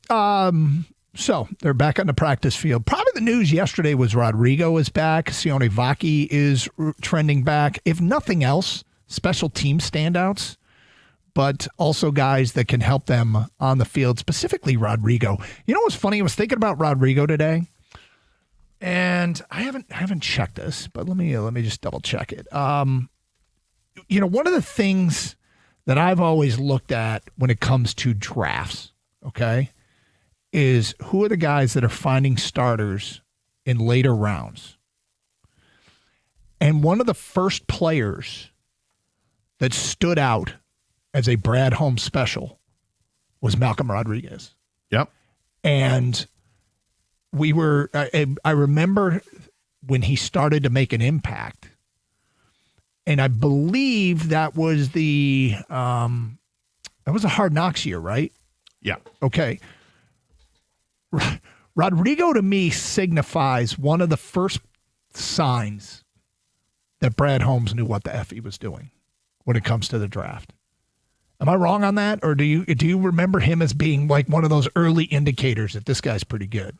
So they're back on the practice field. Probably the news yesterday was Rodrigo is back. Sione Vaki is trending back. If nothing else, special team standouts, but also guys that can help them on the field, specifically Rodrigo. You know what's funny? I was thinking about Rodrigo today, and I haven't checked this, but let me just double check it. One of the things that I've always looked at when it comes to drafts, okay, is who are the guys that are finding starters in later rounds. And one of the first players that stood out as a Brad Holmes special was Malcolm Rodriguez. Yep. And I remember when he started to make an impact, and I believe that was a Hard Knocks year, right? Yeah. Okay. Rodrigo to me signifies one of the first signs that Brad Holmes knew what the F he was doing when it comes to the draft. Am I wrong on that? Or do you remember him as being like one of those early indicators that this guy's pretty good?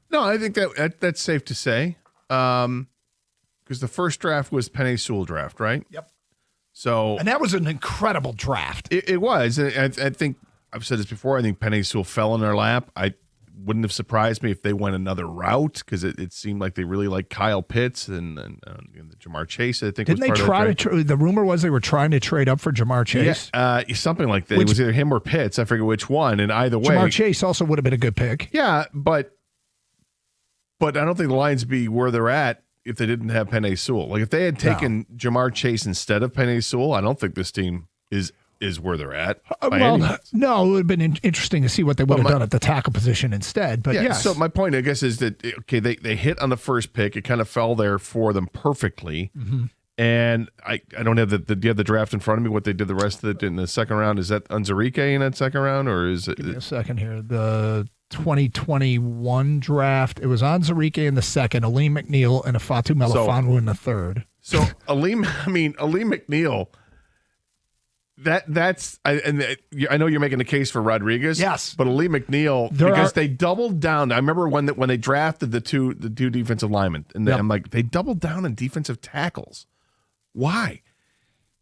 No, I think that's safe to say. Because the first draft was Penei Sewell draft, right? Yep. And that was an incredible draft. It was. I think I've said this before. I think Penei Sewell fell in their lap. I wouldn't have surprised me if they went another route because it seemed like they really liked Kyle Pitts and Jamar Chase. I think didn't they try to? The rumor was they were trying to trade up for Jamar Chase. Yeah, something like that. It was either him or Pitts. I forget which one. And either way, Jamar Chase also would have been a good pick. Yeah, but I don't think the Lions would be where they're at if they didn't have Penei Sewell. Like if they had taken Jamar Chase instead of Penei Sewell, I don't think this team is where they're at. No, it would have been interesting to see what they would have done at the tackle position instead. But yes. So my point, I guess, is that okay, they hit on the first pick. It kind of fell there for them perfectly. Mm-hmm. And I don't have do you have the draft in front of me? What they did the rest of it in the second round? Is that Unzarike in that second round, or is it? Give me a second here. The 2021 draft. It was Unzarike in the second, Aleem McNeil, and Afatu Melifonwu in the third. So Aleem McNeil. I know you're making a case for Rodriguez. Yes, but Aleem McNeil because they doubled down. I remember when they drafted the two defensive linemen, and I'm like, they doubled down on defensive tackles. Why?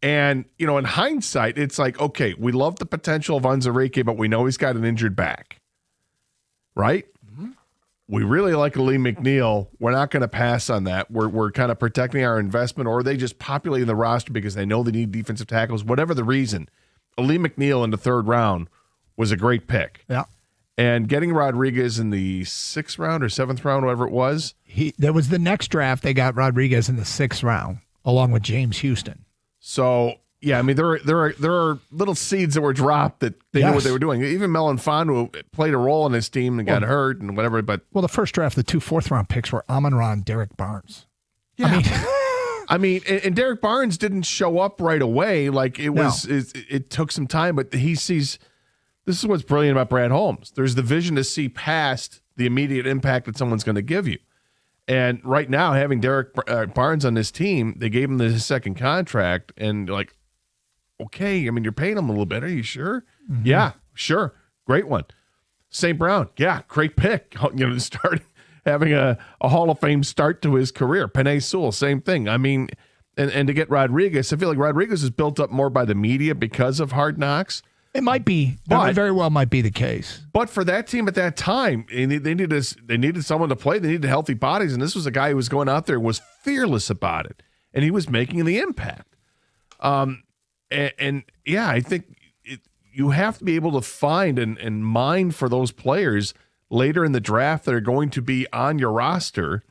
And in hindsight, it's like, okay, we love the potential of Unzarike, but we know he's got an injured back, right? Mm-hmm. We really like Aleem McNeil. We're not going to pass on that. We're kind of protecting our investment, or are they just populating the roster because they know they need defensive tackles? Whatever the reason, Aleem McNeil in the third round was a great pick. Yeah. And getting Rodriguez in the 6th round or 7th round, whatever it was. That was the next draft. They got Rodriguez in the 6th round, along with James Houston. So, yeah, I mean, there are little seeds that were dropped that they knew what they were doing. Even Melifonwu played a role in his team and got hurt and whatever. But the first draft, the 2 4th-round picks were Amon-Ra and Derek Barnes. Yeah. And Derek Barnes didn't show up right away. Like it took some time, but he sees. This is what's brilliant about Brad Holmes. There's the vision to see past the immediate impact that someone's going to give you. And right now, having Derek Barnes on this team, they gave him his second contract, and like, okay, I mean, you're paying him a little bit. Are you sure? Mm-hmm. Yeah, sure. Great one. St. Brown, yeah, great pick. To start having a Hall of Fame start to his career. Penei Sewell, same thing. I mean, and to get Rodriguez, I feel like Rodriguez is built up more by the media because of Hard Knocks. It might be. That very well might be the case. But for that team at that time, they needed someone to play. They needed healthy bodies, and this was a guy who was going out there and was fearless about it, and he was making the impact. I think you have to be able to find and mine for those players later in the draft that are going to be on your roster.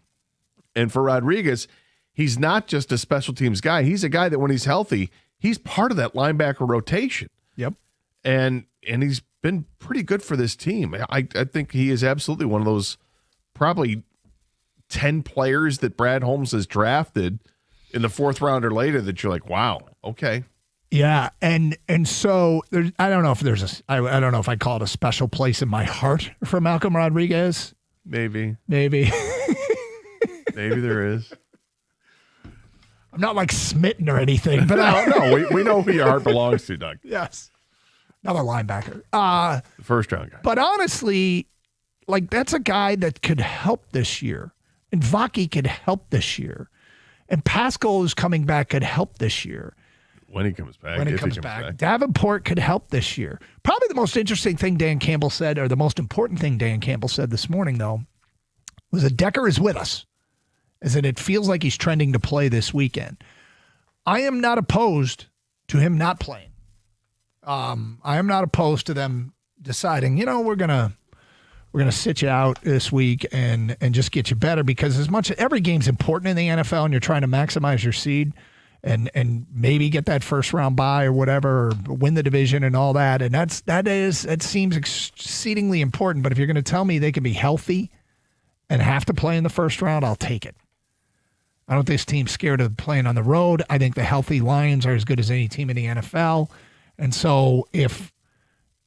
And for Rodriguez, he's not just a special teams guy. He's a guy that when he's healthy, he's part of that linebacker rotation. Yep. And he's been pretty good for this team. I think he is absolutely one of those probably 10 players that Brad Holmes has drafted in the 4th round or later that you're like, wow, okay. Yeah, and so I don't know if I don't know if I call it a special place in my heart for Malcolm Rodriguez. Maybe maybe there is. I'm not like smitten or anything, but no, we know who your heart belongs to, Doug. Yes. Another linebacker. The first round guy. But honestly, like that's a guy that could help this year. And Vaki could help this year. And Pascal, who's coming back, could help this year. When he comes back. When he comes back. Davenport could help this year. Probably the most interesting thing Dan Campbell said, or the most important thing Dan Campbell said this morning, though, was that Decker is with us. Is that it feels like he's trending to play this weekend. I am not opposed to him not playing. I am not opposed to them deciding, we're gonna sit you out this week and just get you better, because as much every game's important in the NFL and you're trying to maximize your seed and maybe get that first round bye or whatever, or win the division and all that. And that seems exceedingly important. But if you're going to tell me they can be healthy and have to play in the first round, I'll take it. I don't think this team's scared of playing on the road. I think the healthy Lions are as good as any team in the NFL. And so if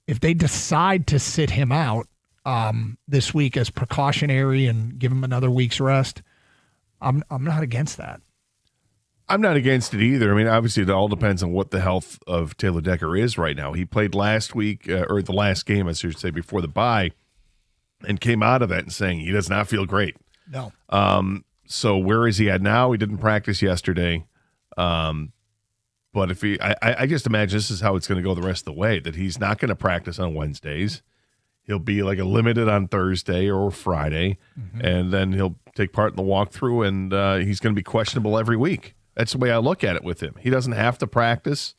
they decide to sit him out this week as precautionary and give him another week's rest, I'm not against that. I'm not against it either. I mean, obviously, it all depends on what the health of Taylor Decker is right now. He played last week, or the last game, I should say, before the bye, and came out of it and saying he does not feel great. No. So where is he at now? He didn't practice yesterday. But if I just imagine this is how it's going to go the rest of the way, that he's not going to practice on Wednesdays. He'll be like a limited on Thursday or Friday, and then he'll take part in the walkthrough, and he's going to be questionable every week. That's the way I look at it with him. He doesn't have to practice.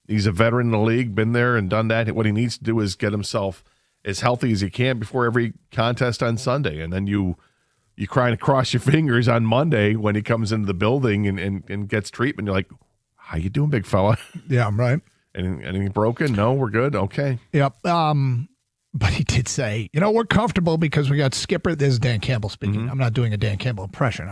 He's a veteran in the league, been there and done that. What he needs to do is get himself as healthy as he can before every contest on Sunday, and then you cry and cross your fingers on Monday when he comes into the building and gets treatment. You're like, how you doing, big fella? Yeah, I'm right. Anything broken? No, we're good. Okay. Yep. But he did say, we're comfortable because we got Skipper. This is Dan Campbell speaking. I'm not doing a Dan Campbell impression.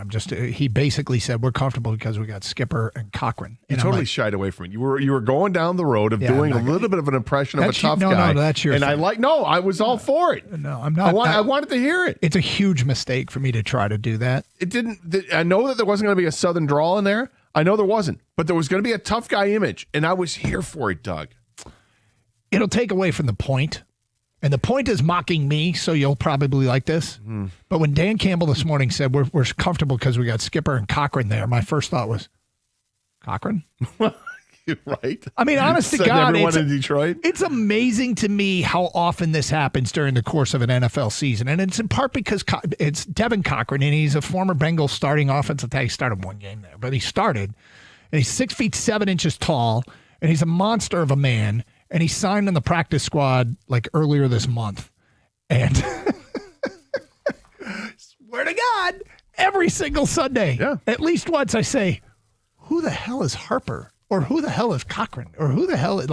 He basically said we're comfortable because we got Skipper and Cochran. You totally shied away from it. You were going down the road of doing a little bit of an impression of a tough guy. No, that's your thing. I was all for it. No, I'm not. I wanted to hear it. It's a huge mistake for me to try to do that. It didn't. I know that there wasn't going to be a Southern drawl in there. I know there wasn't. But there was going to be a tough guy image, and I was here for it, Doug. It'll take away from the point. And the point is mocking me, so you'll probably like this. But when Dan Campbell this morning said we're comfortable because we got Skipper and Cochran there, my first thought was, Cochran? You're right. I mean, honest to God, everyone in Detroit. It's amazing to me how often this happens during the course of an NFL season. And it's in part because it's Devin Cochran, and he's a former Bengals starting offensive tackle. He started one game there, but he started. And he's 6 feet 7 inches tall, and he's a monster of a man. And he signed in the practice squad like earlier this month. And swear to God, every single Sunday, at least once I say, who the hell is Harper? Or who the hell is Cochran? Or who the hell is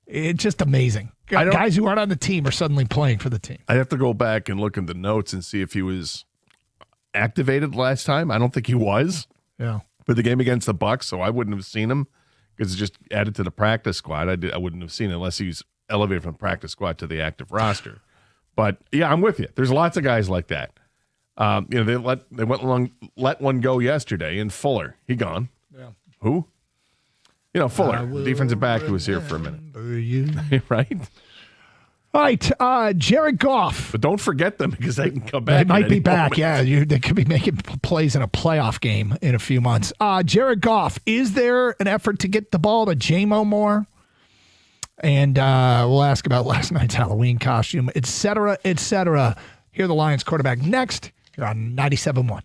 it's just amazing. Guys who aren't on the team are suddenly playing for the team. I'd have to go back and look at the notes and see if he was activated last time. I don't think he was. Yeah. For the game against the Bucs, so I wouldn't have seen him. Because it's just added to the practice squad. I wouldn't have seen it unless he's elevated from the practice squad to the active roster. But yeah, I'm with you. There's lots of guys like that. They let one go yesterday in Fuller. He gone. Yeah. Who? Fuller, defensive back who was here for a minute. Right? All right, Jared Goff. But don't forget them because they can come back. They might be back, moment. yeah. They could be making plays in a playoff game in a few months. Jared Goff, is there an effort to get the ball to J-Mo more? And we'll ask about last night's Halloween costume, et cetera, et cetera. Hear the Lions quarterback next. You're on 97.1.